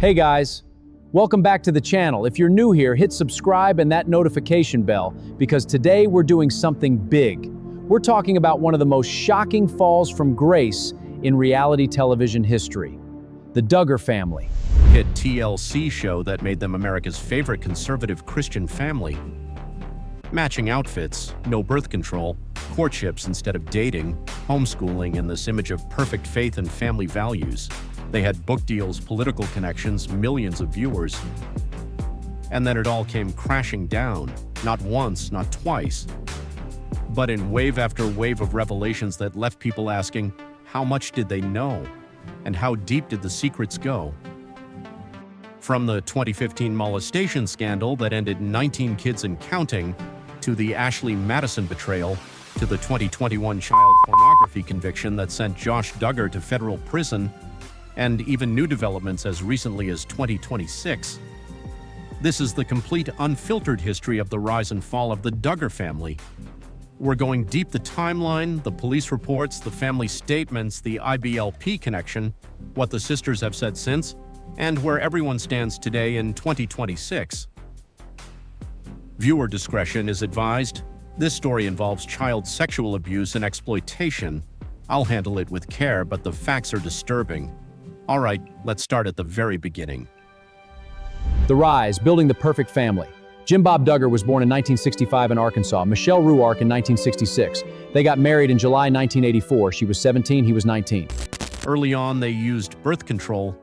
Hey guys, welcome back to the channel. If you're new here, hit subscribe and that notification bell because today we're doing something big. We're talking about one of the most shocking falls from grace in reality television history, the Duggar family. Hit TLC show that made them America's favorite conservative Christian family. Matching outfits, no birth control, courtships instead of dating, homeschooling, and this image of perfect faith and family values. They had book deals, political connections, millions of viewers. And then it all came crashing down, not once, not twice, but in wave after wave of revelations that left people asking, how much did they know? And how deep did the secrets go? From the 2015 molestation scandal that ended 19 kids and counting, to the Ashley Madison betrayal, to the 2021 child pornography conviction that sent Josh Duggar to federal prison, and even new developments as recently as 2026. This is the complete unfiltered history of the rise and fall of the Duggar family. We're going deep the timeline, the police reports, the family statements, the IBLP connection, what the sisters have said since, and where everyone stands today in 2026. Viewer discretion is advised. This story involves child sexual abuse and exploitation. I'll handle it with care, but the facts are disturbing. All right, let's start at the very beginning. The rise, building the perfect family. Jim Bob Duggar was born in 1965 in Arkansas, Michelle Ruark in 1966. They got married in July 1984. She was 17, he was 19. Early on, they used birth control,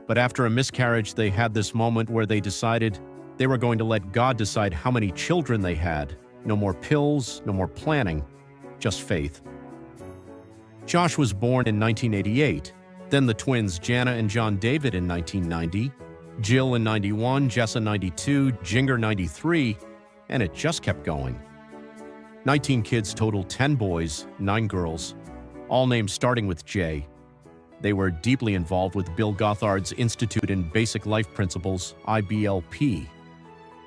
but after a miscarriage, they had this moment where they decided they were going to let God decide how many children they had. No more pills, no more planning, just faith. Josh was born in 1988. Then the twins Jana and John David in 1990, Jill in 91, Jess in 92, Jinger 93, and it just kept going. 19 kids total, 10 boys, 9 girls, all names starting with J. They were deeply involved with Bill Gothard's Institute in Basic Life Principles, IBLP.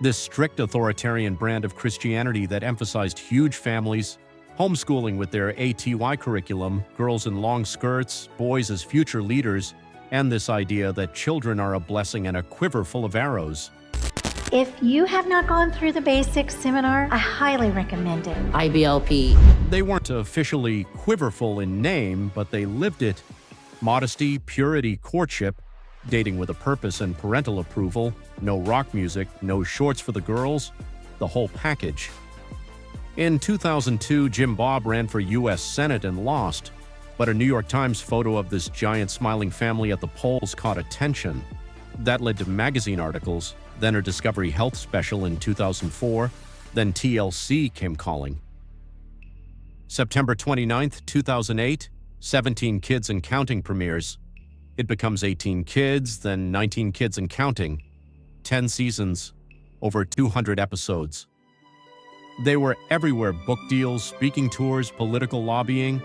This strict authoritarian brand of Christianity that emphasized huge families, homeschooling with their ATY curriculum, girls in long skirts, boys as future leaders, and this idea that children are a blessing and a quiver full of arrows. If you have not gone through the basics seminar, I highly recommend it. IBLP. They weren't officially quiverful in name, but they lived it. Modesty, purity, courtship, dating with a purpose and parental approval, no rock music, no shorts for the girls, the whole package. In 2002, Jim Bob ran for U.S. Senate and lost, but a New York Times photo of this giant smiling family at the polls caught attention. That led to magazine articles, then a Discovery Health special in 2004, then TLC came calling. September 29, 2008, 17 Kids and Counting premieres. It becomes 18 kids, then 19 Kids and Counting. 10 seasons, over 200 episodes. They were everywhere: book deals, speaking tours, political lobbying.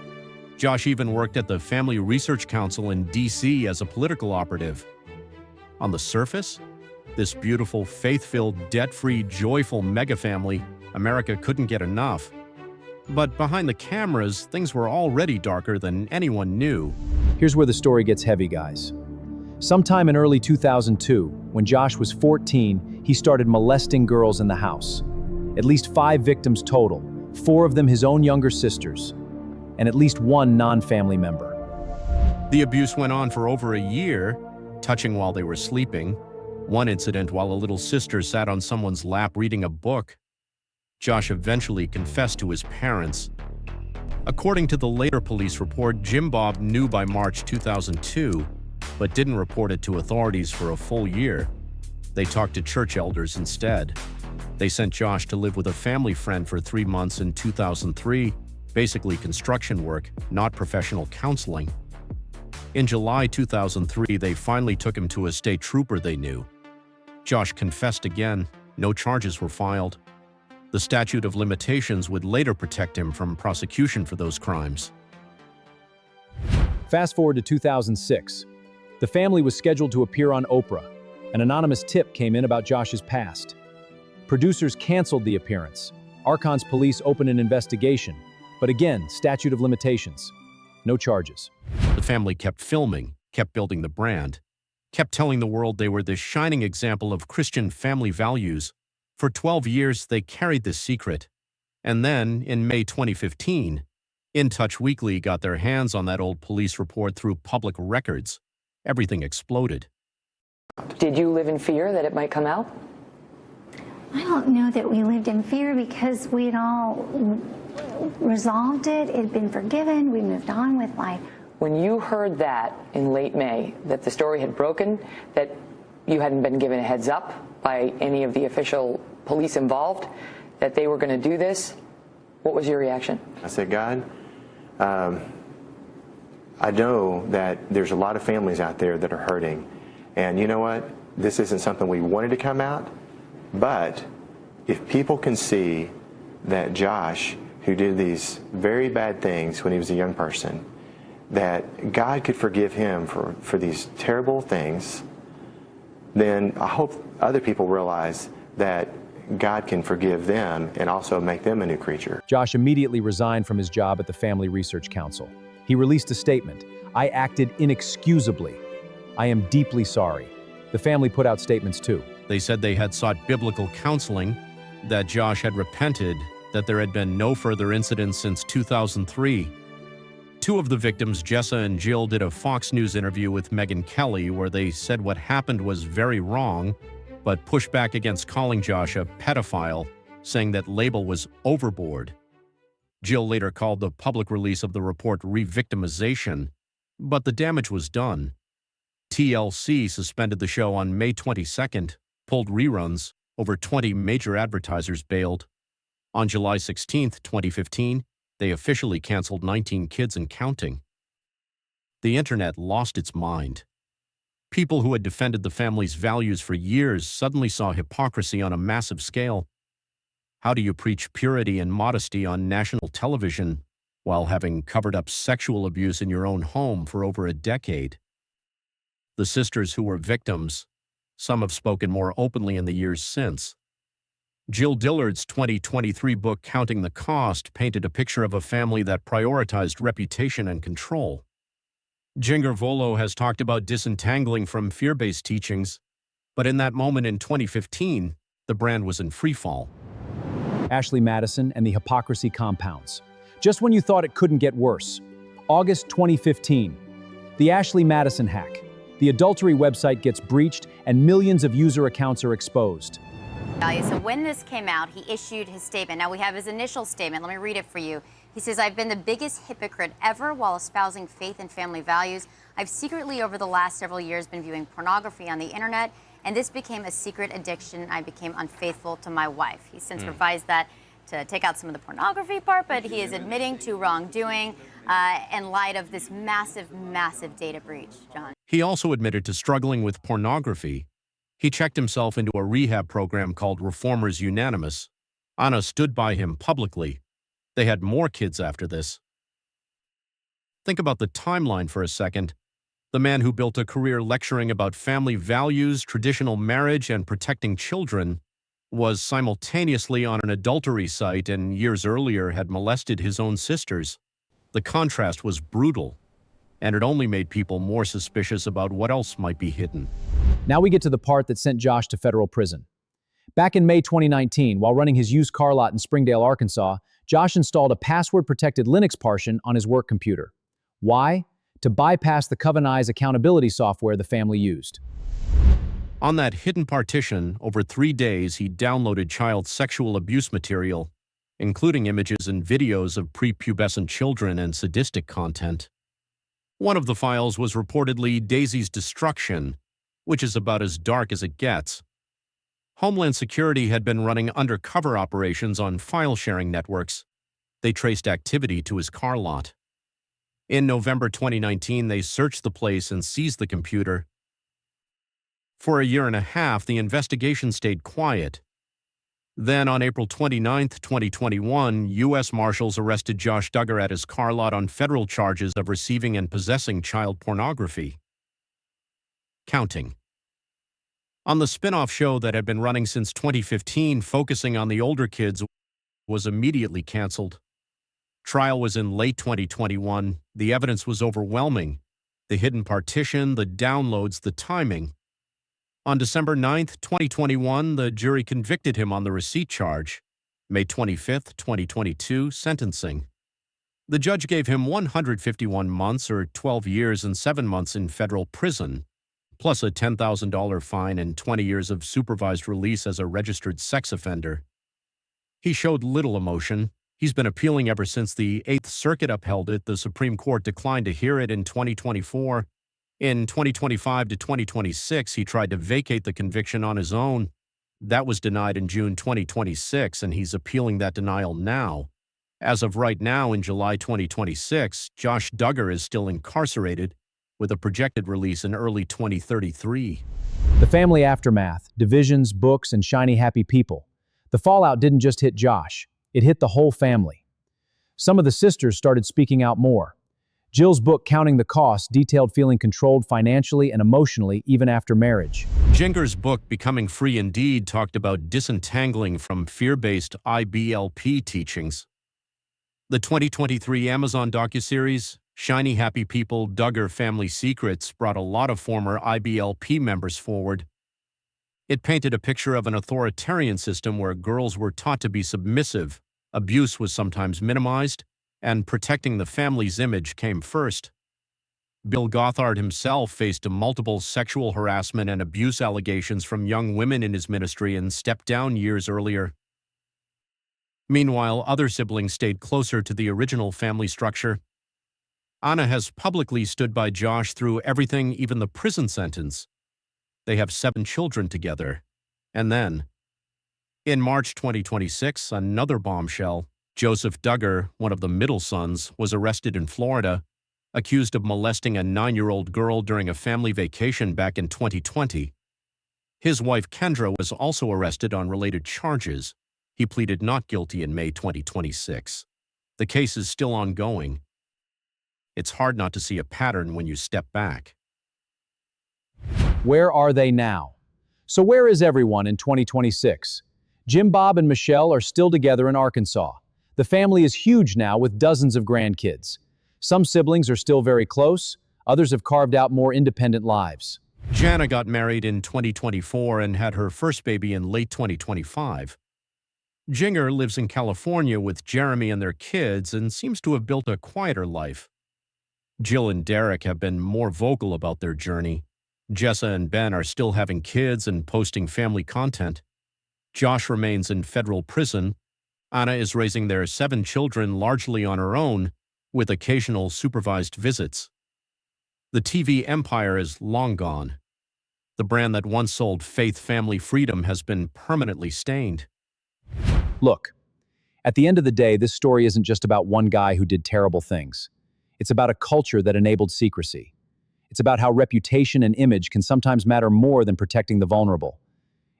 Josh even worked at the Family Research Council in D.C. as a political operative. On the surface, this beautiful, faith-filled, debt-free, joyful mega-family, America couldn't get enough. But behind the cameras, things were already darker than anyone knew. Here's where the story gets heavy, guys. Sometime in early 2002, when Josh was 14, he started molesting girls in the house. At least 5 victims total, 4 of them his own younger sisters, and at least 1 non-family member. The abuse went on for over a year, touching while they were sleeping. One incident while a little sister sat on someone's lap reading a book. Josh eventually confessed to his parents. According to the later police report, Jim Bob knew by March 2002, but didn't report it to authorities for a full year. They talked to church elders instead. They sent Josh to live with a family friend for 3 months in 2003, basically construction work, not professional counseling. In July 2003, they finally took him to a state trooper they knew. Josh confessed again. No charges were filed. The statute of limitations would later protect him from prosecution for those crimes. Fast forward to 2006. The family was scheduled to appear on Oprah. An anonymous tip came in about Josh's past. Producers canceled the appearance. Arkansas police opened an investigation. But again, statute of limitations. No charges. The family kept filming, kept building the brand. kept telling the world they were the shining example of Christian family values. For 12 years, they carried this secret. And then, in May 2015, In Touch Weekly got their hands on that old police report through public records. Everything exploded. Did you live in fear that it might come out? I don't know that we lived in fear because we'd all resolved it. It had been forgiven. We moved on with life. When you heard that in late May, that the story had broken, that you hadn't been given a heads up by any of the official police involved, that they were going to do this, what was your reaction? I said, God, I know that there's a lot of families out there that are hurting. And you know what? This isn't something we wanted to come out. But if people can see that Josh, who did these very bad things when he was a young person, that God could forgive him for these terrible things, then I hope other people realize that God can forgive them and also make them a new creature. Josh immediately resigned from his job at the Family Research Council. He released a statement. I acted inexcusably. I am deeply sorry. The family put out statements too. They said they had sought biblical counseling, that Josh had repented, that there had been no further incidents since 2003. Two of the victims, Jessa and Jill, did a Fox News interview with Megyn Kelly where they said what happened was very wrong, but pushed back against calling Josh a pedophile, saying that label was overboard. Jill later called the public release of the report re-victimization, but the damage was done. TLC suspended the show on May 22nd, pulled reruns, over 20 major advertisers bailed. On July 16, 2015, they officially canceled 19 Kids&Counting. The internet lost its mind. People who had defended the family's values for years suddenly saw hypocrisy on a massive scale. How do you preach purity and modesty on national television while having covered up sexual abuse in your own home for over a decade? The sisters who were victims, some have spoken more openly in the years since. Jill Dillard's 2023 book, Counting the Cost, painted a picture of a family that prioritized reputation and control. Jinger Volo has talked about disentangling from fear-based teachings, but in that moment in 2015, the brand was in freefall. Ashley Madison and the hypocrisy compounds. Just when you thought it couldn't get worse. August 2015. The Ashley Madison hack. The adultery website gets breached and millions of user accounts are exposed. So when this came out, he issued his statement. Now we have his initial statement. Let me read it for you. He says, I've been the biggest hypocrite ever while espousing faith and family values. I've secretly over the last several years been viewing pornography on the internet, and this became a secret addiction. I became unfaithful to my wife. He's since revised that to take out some of the pornography part, but he is admitting to wrongdoing in light of this massive, massive data breach, John. He also admitted to struggling with pornography. He checked himself into a rehab program called Reformers Unanimous. Anna stood by him publicly. They had more kids after this. Think about the timeline for a second. The man who built a career lecturing about family values, traditional marriage, and protecting children was simultaneously on an adultery site and years earlier had molested his own sisters. The contrast was brutal, and it only made people more suspicious about what else might be hidden. Now we get to the part that sent Josh to federal prison. Back in May 2019, while running his used car lot in Springdale, Arkansas, Josh installed a password-protected Linux partition on his work computer. Why? To bypass the Coveney's accountability software the family used. On that hidden partition, over 3 days, he downloaded child sexual abuse material, including images and videos of prepubescent children and sadistic content. One of the files was reportedly Daisy's Destruction, which is about as dark as it gets. Homeland Security had been running undercover operations on file-sharing networks. They traced activity to his car lot. In November 2019, they searched the place and seized the computer. For a year and a half, the investigation stayed quiet. Then, on April 29, 2021, U.S. Marshals arrested Josh Duggar at his car lot on federal charges of receiving and possessing child pornography. Counting. On the spin-off show that had been running since 2015, focusing on the older kids, was immediately canceled. Trial was in late 2021. The evidence was overwhelming. The hidden partition, the downloads, the timing. On December 9th, 2021, the jury convicted him on the receipt charge. May 25th, 2022, sentencing. The judge gave him 151 months or 12 years and 7 months in federal prison, plus a $10,000 fine and 20 years of supervised release as a registered sex offender. He showed little emotion. He's been appealing ever since the 8th Circuit upheld it. The Supreme Court declined to hear it in 2024. In 2025 to 2026, he tried to vacate the conviction on his own. That was denied in June 2026, and he's appealing that denial now. As of right now, in July 2026, Josh Duggar is still incarcerated, with a projected release in early 2033. The family aftermath, divisions, books, and shiny happy people. The fallout didn't just hit Josh, it hit the whole family. Some of the sisters started speaking out more. Jill's book, Counting the Cost, detailed feeling controlled financially and emotionally even after marriage. Jinger's book, Becoming Free Indeed, talked about disentangling from fear-based IBLP teachings. The 2023 Amazon docuseries, Shiny Happy People, Duggar Family Secrets, brought a lot of former IBLP members forward. It painted a picture of an authoritarian system where girls were taught to be submissive, abuse was sometimes minimized, and protecting the family's image came first. Bill Gothard himself faced multiple sexual harassment and abuse allegations from young women in his ministry and stepped down years earlier. Meanwhile, other siblings stayed closer to the original family structure. Anna has publicly stood by Josh through everything, even the prison sentence. They have 7 children together. And then, in March 2026, another bombshell. Joseph Duggar, one of the middle sons, was arrested in Florida, accused of molesting a 9-year-old girl during a family vacation back in 2020. His wife Kendra was also arrested on related charges. He pleaded not guilty in May 2026. The case is still ongoing. It's hard not to see a pattern when you step back. Where are they now? So where is everyone in 2026? Jim, Bob, and Michelle are still together in Arkansas. The family is huge now with dozens of grandkids. Some siblings are still very close, others have carved out more independent lives. Jana got married in 2024 and had her first baby in late 2025. Jinger lives in California with Jeremy and their kids and seems to have built a quieter life. Jill and Derek have been more vocal about their journey. Jessa and Ben are still having kids and posting family content. Josh remains in federal prison. Anna is raising their 7 children largely on her own, with occasional supervised visits. The TV empire is long gone. The brand that once sold faith, family, freedom has been permanently stained. Look, at the end of the day, this story isn't just about one guy who did terrible things. It's about a culture that enabled secrecy. It's about how reputation and image can sometimes matter more than protecting the vulnerable.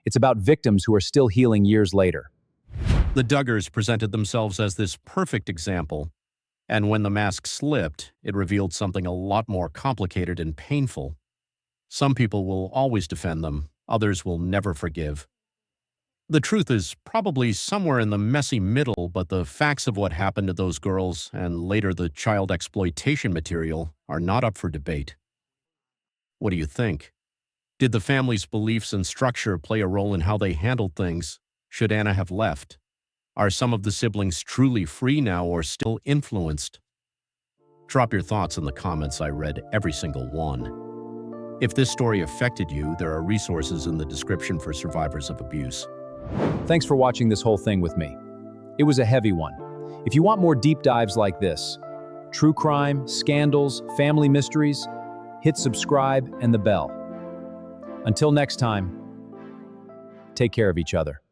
It's about victims who are still healing years later. The Duggars presented themselves as this perfect example, and when the mask slipped, it revealed something a lot more complicated and painful. Some people will always defend them, others will never forgive. The truth is probably somewhere in the messy middle, but the facts of what happened to those girls, and later the child exploitation material, are not up for debate. What do you think? Did the family's beliefs and structure play a role in how they handled things? Should Anna have left? Are some of the siblings truly free now or still influenced? Drop your thoughts in the comments. I read every single one. If this story affected you, there are resources in the description for survivors of abuse. Thanks for watching this whole thing with me. It was a heavy one. If you want more deep dives like this, true crime, scandals, family mysteries, hit subscribe and the bell. Until next time, take care of each other.